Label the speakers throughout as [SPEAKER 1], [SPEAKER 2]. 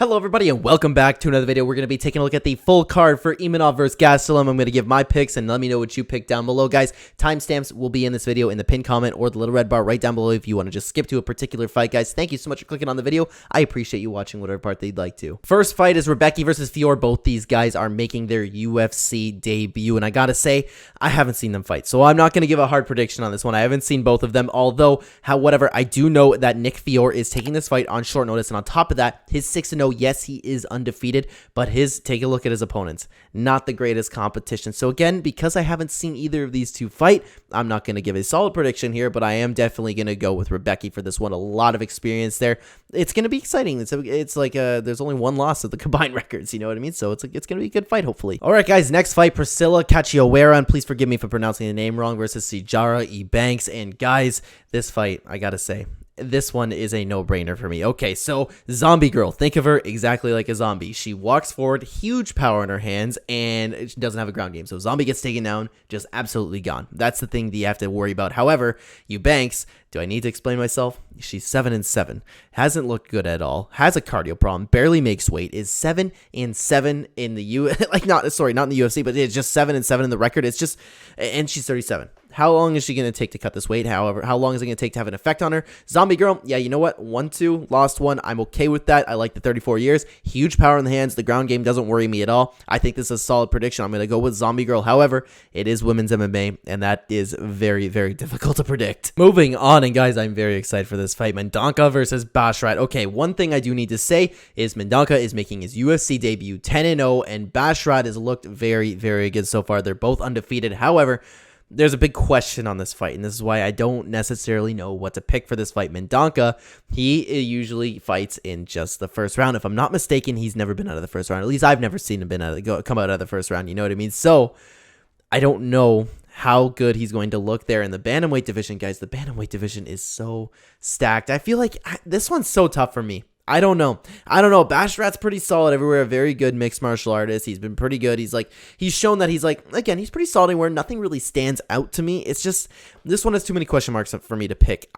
[SPEAKER 1] Hello everybody and welcome back to another video. We're going to be taking a look at the full card for Imavov versus Gastelum. I'm going to give my picks and let me know what you picked down below, guys. Timestamps will be in this video in the pinned comment or the little red bar right down below if you want to just skip to a particular fight, guys. Thank you so much for clicking on the video. I appreciate you watching whatever part that you'd like to. First fight is Rebecki versus Fiore. Both these guys are making their UFC debut, and I gotta say, I haven't seen them fight, so I'm not going to give a hard prediction on this one. I haven't seen both of them, although, however, I do know that Nick Fiore is taking this fight on short notice, and on top of that, his 6-0, yes, he is undefeated, but take a look at his opponents, not the greatest competition. So again, because I haven't seen either of these two fight, I'm not going to give a solid prediction here, but I am definitely going to go with Rebecki for this one. A lot of experience there. It's going to be exciting. It's like there's only one loss of the combined records, you know what I mean? So it's going to be a good fight, hopefully. All right, guys, next fight, Priscilia Cachoeira, and please forgive me for pronouncing the name wrong, versus Sijara Eubanks. And guys, this fight, I gotta say, this one is a no-brainer for me. Okay, so zombie girl. Think of her exactly like a zombie. She walks forward, huge power in her hands, and she doesn't have a ground game. So zombie gets taken down, just absolutely gone. That's the thing that you have to worry about. However, Eubanks, do I need to explain myself? She's 7-7. Hasn't looked good at all. Has a cardio problem. Barely makes weight. Is 7-7 in the not in the UFC, but it's just 7-7 in the record. It's just, and she's 37. How long is she going to take to cut this weight? However, how long is it going to take to have an effect on her? Zombie girl, yeah, you know what? 1-2, lost one. I'm okay with that. I like the 34 years. Huge power in the hands. The ground game doesn't worry me at all. I think this is a solid prediction. I'm going to go with zombie girl. However, it is women's MMA, and that is very, very difficult to predict. Moving on, and guys, I'm very excited for this fight. Mendonca versus Bashrat. Okay, one thing I do need to say is Mendonca is making his UFC debut 10-0, and Bashrat has looked very, very good so far. They're both undefeated. However, there's a big question on this fight, and this is why I don't necessarily know what to pick for this fight. Mendonca, he usually fights in just the first round. If I'm not mistaken, he's never been out of the first round. At least I've never seen him come out of the first round. You know what I mean? So I don't know how good he's going to look there in the bantamweight division, guys. The bantamweight division is so stacked. I feel like this one's so tough for me. I don't know. Bashrat's pretty solid everywhere. A very good mixed martial artist. He's been pretty good. He's shown that he's pretty solid anywhere. Nothing really stands out to me. It's just, this one has too many question marks for me to pick.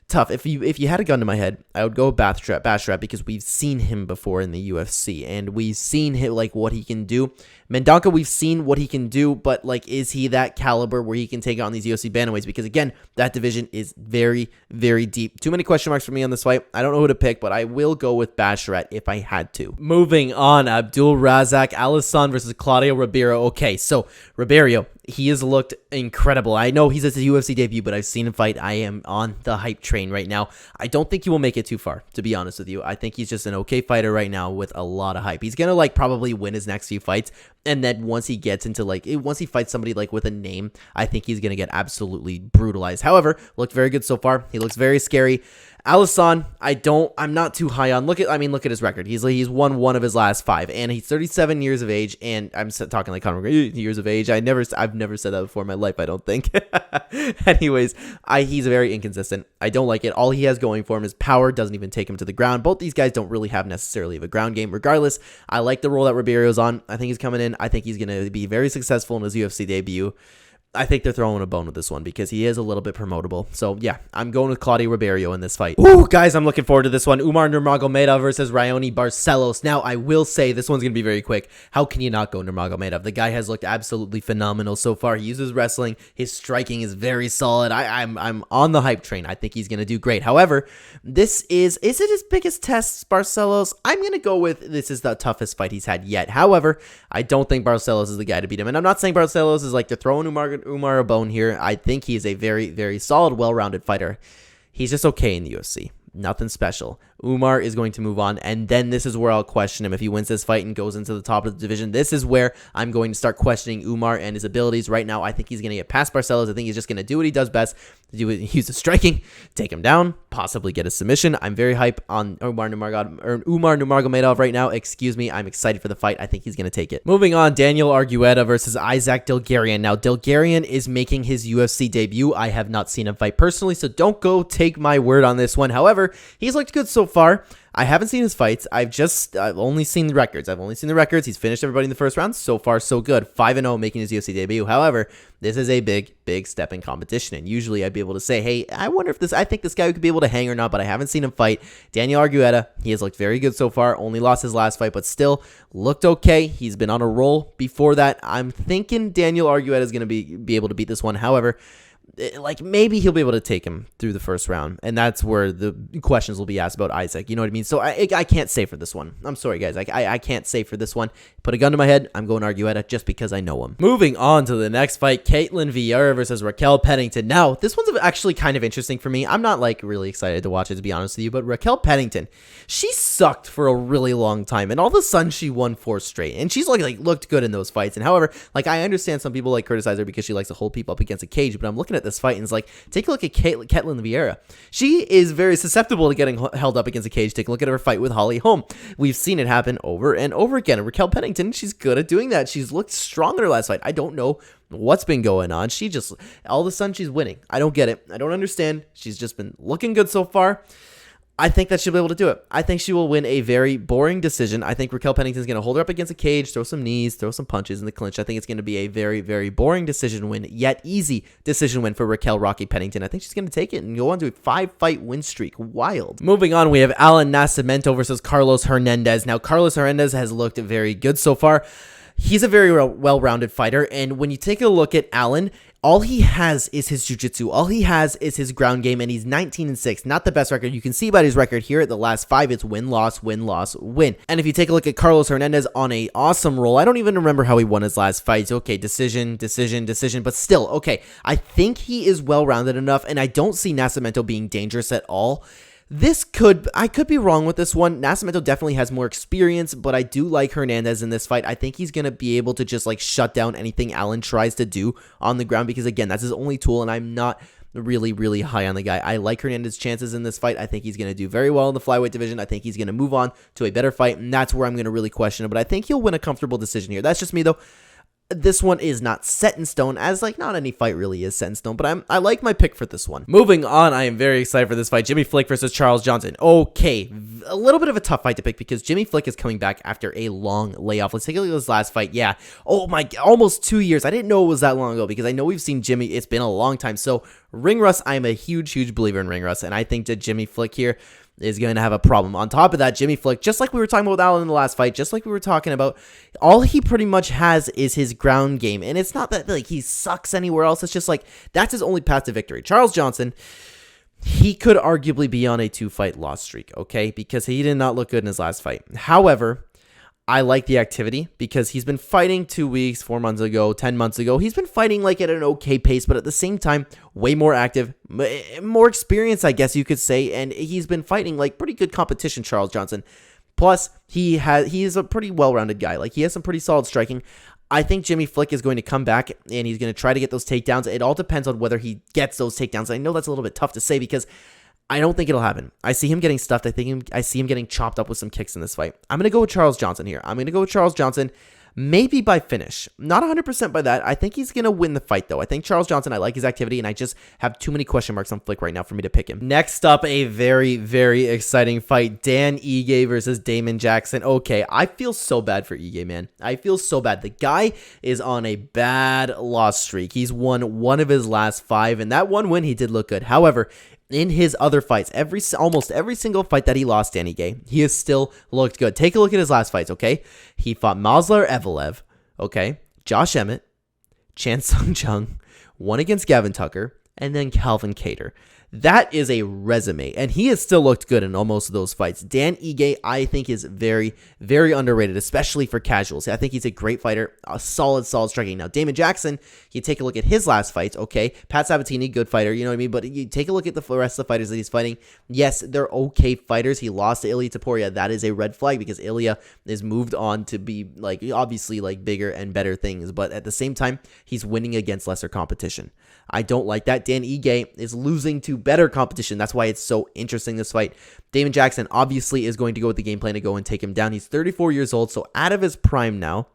[SPEAKER 1] Tough. If you had a gun to my head, I would go with Bashrat because we've seen him before in the UFC, and we've seen him, what he can do. Mendonca, we've seen what he can do, but is he that caliber where he can take on these UFC bantamweights? Because again, that division is very, very deep. Too many question marks for me on this fight. I don't know who to pick, but I will go with Bashrat if I had to. Moving on, Abdul, Razak, Alhassan versus Claudio, Riberio. Okay, so Riberio, he has looked incredible. I know he's at the UFC debut, but I've seen him fight. I am on the hype train right now. I don't think he will make it too far, to be honest with you. I think he's just an okay fighter right now with a lot of hype. He's gonna probably win his next few fights, and then once he gets into once he fights somebody with a name, I think he's gonna get absolutely brutalized. However, looked very good so far. He looks very scary. Alhassan, I'm not too high on. Look at his record. He's won one of his last 5, and he's 37 years of age. And I'm talking like Conor McGregor, years of age. I've never said that before in my life, I don't think. Anyways, he's very inconsistent. I don't like it. All he has going for him is power. Doesn't even take him to the ground. Both these guys don't really have necessarily a ground game. Regardless, I like the role that Riberio's on. I think he's coming in. I think he's gonna be very successful in his UFC debut. I think they're throwing a bone with this one because he is a little bit promotable. So, yeah, I'm going with Claudio Riberio in this fight. Ooh, guys, I'm looking forward to this one. Umar Nurmagomedov versus Raoni Barcelos. Now, I will say this one's going to be very quick. How can you not go Nurmagomedov? The guy has looked absolutely phenomenal so far. He uses wrestling. His striking is very solid. I'm on the hype train. I think he's going to do great. However, is it his biggest test, Barcelos? I'm going to go with this is the toughest fight he's had yet. However, I don't think Barcelos is the guy to beat him. And I'm not saying Barcelos is they're throwing Umar a bone here. I think he is a very, very solid, well-rounded fighter. He's just okay in the UFC. Nothing special. Umar is going to move on, and then this is where I'll question him. If he wins this fight and goes into the top of the division, this is where I'm going to start questioning Umar and his abilities. Right now, I think he's going to get past Barcelos. I think he's just going to do what he does best, use the striking, take him down, possibly get a submission. I'm very hype on Umar Nurmagomedov right now. Excuse me. I'm excited for the fight. I think he's going to take it. Moving on, Daniel Argueta versus Isaac Dulgarian. Now, Dulgarian is making his UFC debut. I have not seen him fight personally, so don't go take my word on this one. However, he's looked good so far. I haven't seen his fights. I've only seen the records. He's finished everybody in the first round. So far, so good. 5-0 making his UFC debut. However, this is a big step in competition. And usually I'd be able to say, hey, I think this guy could be able to hang or not, but I haven't seen him fight. Daniel Argueta, he has looked very good so far. Only lost his last fight, but still looked okay. He's been on a roll before that. I'm thinking Daniel Argueta is going to be able to beat this one. However, like, maybe he'll be able to take him through the first round, and that's where the questions will be asked about Isaac. You know what I mean? So I can't say for this one. I'm sorry, guys. I can't say for this one. Put a gun to my head. I'm going Argueta just because I know him. Moving on to the next fight, Ketlen Vieira versus Raquel Pennington. Now, this one's actually kind of interesting for me. I'm not, like, really excited to watch it, to be honest with you, but Raquel Pennington, she sucked for a really long time, and all of a sudden, she won 4 straight, and she's, like looked good in those fights. And however, like, I understand some people, like, criticize her because she likes to hold people up against a cage, but I'm looking at this fight, and it's like, take a look at Ketlen Vieira. She is very susceptible to getting held up against a cage. Take a look at her fight with Holly Holm. We've seen it happen over and over again. And Raquel Pennington, she's good at doing that. She's looked strong in her last fight. I don't know what's been going on. She just, all of a sudden, she's winning. I don't get it. I don't understand. She's just been looking good so far. I think that she'll be able to do it. I think she will win a very boring decision. I think Raquel Pennington's going to hold her up against a cage, throw some knees, throw some punches in the clinch. I think it's going to be a very boring decision win, yet easy decision win for Raquel Rocky Pennington. I think she's going to take it and go on to a 5-fight win streak. Wild. Moving on, we have Allan Nascimento versus Carlos Hernandez. Now, Carlos Hernandez has looked very good so far. He's a very well-rounded fighter, and when you take a look at Allan, all he has is his jiu-jitsu. All he has is his ground game, and he's 19-6. Not the best record. You can see by his record here at the last 5, it's win, loss, win, loss, win. And if you take a look at Carlos Hernandez on a awesome roll, I don't even remember how he won his last fight. Okay, decision, but still, okay. I think he is well-rounded enough, and I don't see Nascimento being dangerous at all. I could be wrong with this one. Nascimento definitely has more experience, but I do like Hernandez in this fight. I think he's going to be able to just like shut down anything Allan tries to do on the ground because, again, that's his only tool, and I'm not really high on the guy. I like Hernandez's chances in this fight. I think he's going to do very well in the flyweight division. I think he's going to move on to a better fight, and that's where I'm going to really question it, but I think he'll win a comfortable decision here. That's just me, though. This one is not set in stone, as like not any fight really is set in stone, but I like my pick for this one. Moving on, I am very excited for this fight. Jimmy Flick versus Charles Johnson. Okay, a little bit of a tough fight to pick because Jimmy Flick is coming back after a long layoff. Let's take a look at his last fight. Yeah, oh my, almost 2 years. I didn't know it was that long ago because I know we've seen Jimmy. It's been a long time. So ring rust, I'm a huge believer in ring rust, and I think that Jimmy Flick here is going to have a problem. On top of that, Jimmy Flick, just like we were talking about with Allan in the last fight, just like we were talking about, all he pretty much has is his ground game. And it's not that like he sucks anywhere else. It's just like that's his only path to victory. Charles Johnson, he could arguably be on a 2-fight loss streak, okay? Because he did not look good in his last fight. However, I like the activity because he's been fighting 2 weeks, 4 months ago, 10 months ago. He's been fighting like at an okay pace, but at the same time, way more active, more experience, I guess you could say. And he's been fighting like pretty good competition, Charles Johnson. Plus, he is a pretty well-rounded guy. Like he has some pretty solid striking. I think Jimmy Flick is going to come back and he's going to try to get those takedowns. It all depends on whether he gets those takedowns. I know that's a little bit tough to say because I don't think it'll happen. I see him getting stuffed. I see him getting chopped up with some kicks in this fight. I'm going to go with Charles Johnson here. I'm going to go with Charles Johnson, maybe by finish. Not 100% by that. I think he's going to win the fight, though. I think Charles Johnson, I like his activity, and I just have too many question marks on Flick right now for me to pick him. Next up, a very exciting fight. Dan Ige versus Damon Jackson. Okay, I feel so bad for Ige, man. I feel so bad. The guy is on a bad loss streak. He's won 1 of his last 5, and that one win, he did look good. However, in his other fights, almost every single fight that he lost, Danny Gay, he has still looked good. Take a look at his last fights, okay? He fought Maslar Evelev, okay? Josh Emmett, Chan Sung Jung, one against Gavin Tucker, and then Calvin Kattar. That is a resume, and he has still looked good in almost of those fights. Dan Ige, I think, is very underrated, especially for casuals. I think he's a great fighter, a solid striking. Now, Damon Jackson, you take a look at his last fights, okay? Pat Sabatini, good fighter, you know what I mean? But you take a look at the rest of the fighters that he's fighting. Yes, they're okay fighters. He lost to Ilia Topuria. That is a red flag because Ilia is moved on to be, like, obviously, like, bigger and better things. But at the same time, he's winning against lesser competition. I don't like that. Dan Ige is losing to better competition. That's why it's so interesting, this fight. Damon Jackson obviously is going to go with the game plan to go and take him down. He's 34 years old, so out of his prime now.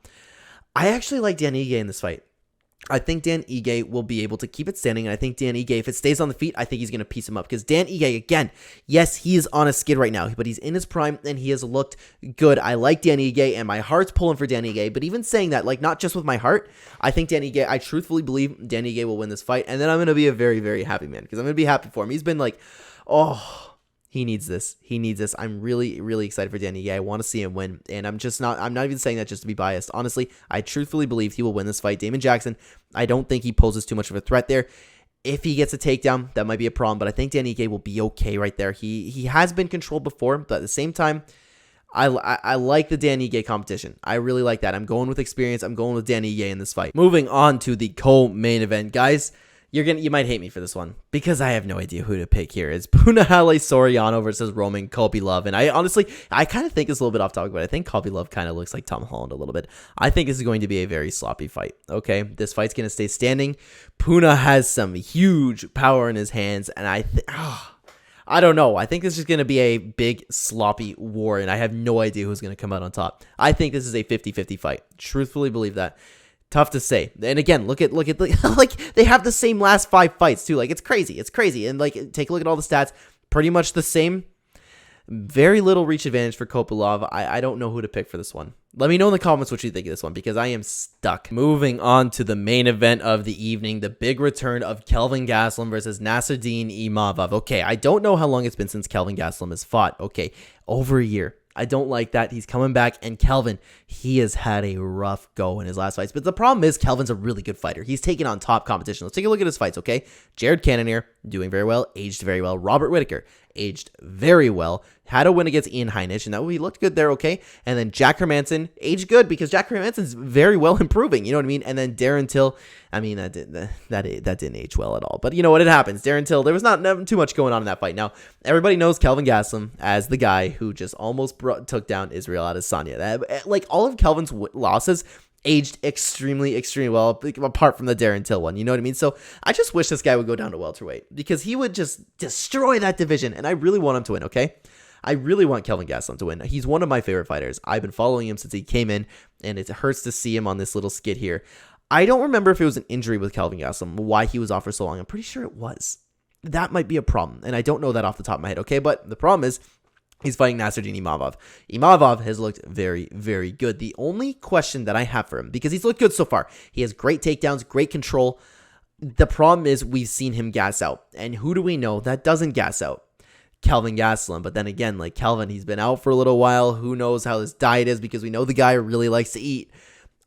[SPEAKER 1] I actually like Dan Ige in this fight. I think Dan Ige will be able to keep it standing, and I think Dan Ige, if it stays on the feet, I think he's going to piece him up, because Dan Ige, again, yes, he is on a skid right now, but he's in his prime, and he has looked good. I like Dan Ige, and my heart's pulling for Dan Ige, but even saying that, like, not just with my heart, I think Dan Ige, I truthfully believe Dan Ige will win this fight, and then I'm going to be a very, very happy man, because I'm going to be happy for him. He's been like, oh... He needs this. He needs this. I'm really, really excited for Danny. I want to see him win. And I'm not even saying that just to be biased. Honestly, I truthfully believe he will win this fight. Damon Jackson, I don't think he poses too much of a threat there. If he gets a takedown, that might be a problem. But I think Danny Ige will be okay right there. He has been controlled before, but at the same time, I like the Danny Ige competition. I really like that. I'm going with experience. I'm going with Danny Ige in this fight. Moving on to the co-main event, guys. You might hate me for this one, because I have no idea who to pick here. It's Punahele Soriano versus Roman Kopylov. And I kind of think it's a little bit off topic, but I think Kopylov kind of looks like Tom Holland a little bit. I think this is going to be a very sloppy fight, okay? This fight's going to stay standing. Puna has some huge power in his hands, and I don't know. I think this is going to be a big, sloppy war, and I have no idea who's going to come out on top. I think this is a 50-50 fight. Truthfully believe that. Tough to say. And again, look at like they have the same last 5 fights too. Like, it's crazy. It's crazy. And like, take a look at all the stats. Pretty much the same. Very little reach advantage for Kopylov. I don't know who to pick for this one. Let me know in the comments what you think of this one, because I am stuck. Moving on to the main event of the evening, the big return of Kelvin Gastelum versus Nasruddin Imavov. Okay, I don't know how long it's been since Kelvin Gastelum has fought. Okay, over a year. I don't like that. He's coming back, and Kelvin, he has had a rough go in his last fights. But the problem is, Kelvin's a really good fighter. He's taking on top competition. Let's take a look at his fights, okay? Jared Cannonier, doing very well, aged very well. Robert Whittaker, aged very well. Had a win against Ian Heinisch, and that he looked good there, okay? And then Jack Hermanson, aged good, because Jack Hermanson's very well improving, you know what I mean? And then Darren Till, I mean, that didn't age well at all. But you know what? It happens. Darren Till, there was not too much going on in that fight. Now, everybody knows Kelvin Gastelum as the guy who just almost took down Israel Adesanya. Like, all of Kelvin's losses aged extremely, extremely well, apart from the Darren Till one, you know what I mean? So I just wish this guy would go down to welterweight, because he would just destroy that division, and I really want him to win, okay? I really want Kelvin Gastelum to win. He's one of my favorite fighters. I've been following him since he came in, and it hurts to see him on this little skid here. I don't remember if it was an injury with Kelvin Gastelum, why he was off for so long. I'm pretty sure it was. That might be a problem, and I don't know that off the top of my head, okay? But the problem is, he's fighting Nasruddin Imavov. Imavov has looked very, very good. The only question that I have for him, because he's looked good so far, he has great takedowns, great control. The problem is, we've seen him gas out. And who do we know that doesn't gas out? Kelvin Gastelum. But then again, like Kelvin, he's been out for a little while. Who knows how his diet is, because we know the guy really likes to eat.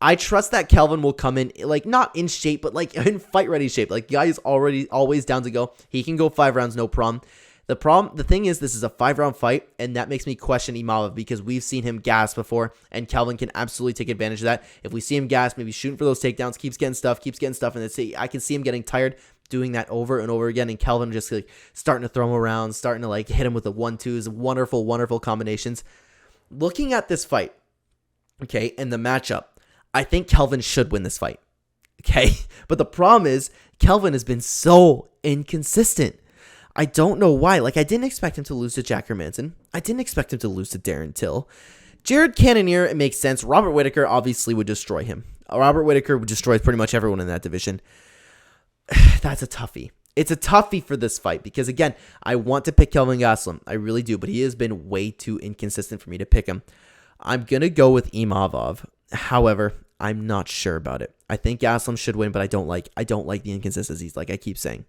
[SPEAKER 1] I trust that Kelvin will come in, like, not in shape, but like in fight ready shape. Like, guy is always down to go. He can go 5 rounds, no problem. The thing is, this is a 5-round fight, and that makes me question Imavov, because we've seen him gas before, and Kelvin can absolutely take advantage of that. If we see him gas, maybe shooting for those takedowns, keeps getting stuff, and I can see him getting tired doing that over and over again, and Kelvin just like starting to throw him around, starting to like hit him with the 1-2s, wonderful, wonderful combinations. Looking at this fight, okay, and the matchup, I think Kelvin should win this fight, okay? But the problem is, Kelvin has been so inconsistent. I don't know why. Like, I didn't expect him to lose to Jack Hermanson. I didn't expect him to lose to Darren Till. Jared Cannonier, it makes sense. Robert Whittaker obviously would destroy him. Robert Whittaker destroys pretty much everyone in that division. That's a toughie. It's a toughie for this fight, because, again, I want to pick Kelvin Gastelum. I really do, but he has been way too inconsistent for me to pick him. I'm going to go with Imavov. However, I'm not sure about it. I think Gastelum should win, but I don't like the inconsistencies, like I keep saying.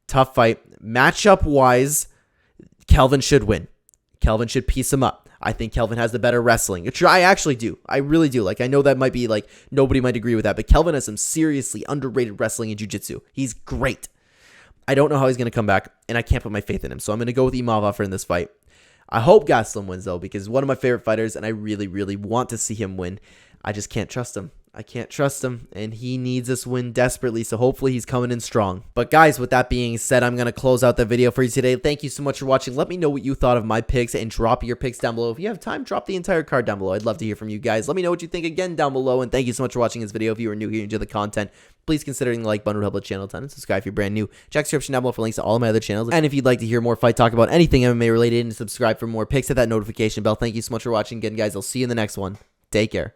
[SPEAKER 1] Tough fight. Matchup-wise, Kelvin should win. Kelvin should piece him up. I think Kelvin has the better wrestling, which I actually do. I really do. Like, I know that might be, like, nobody might agree with that, but Kelvin has some seriously underrated wrestling and jiu-jitsu. He's great. I don't know how he's going to come back, and I can't put my faith in him, so I'm going to go with Imavov in this fight. I hope Gastelum wins, though, because he's one of my favorite fighters, and I really, really want to see him win. I just can't trust him. I can't trust him, and he needs this win desperately, so hopefully he's coming in strong. But guys, with that being said, I'm going to close out the video for you today. Thank you so much for watching. Let me know what you thought of my picks, and drop your picks down below. If you have time, drop the entire card down below. I'd love to hear from you guys. Let me know what you think again down below, and thank you so much for watching this video. If you are new here and enjoy the content, please consider hitting the like button to help the channel a ton, and subscribe if you're brand new. Check the description down below for links to all of my other channels. And if you'd like to hear more fight talk about anything MMA related, and subscribe for more picks, hit that notification bell. Thank you so much for watching again, guys. I'll see you in the next one. Take care.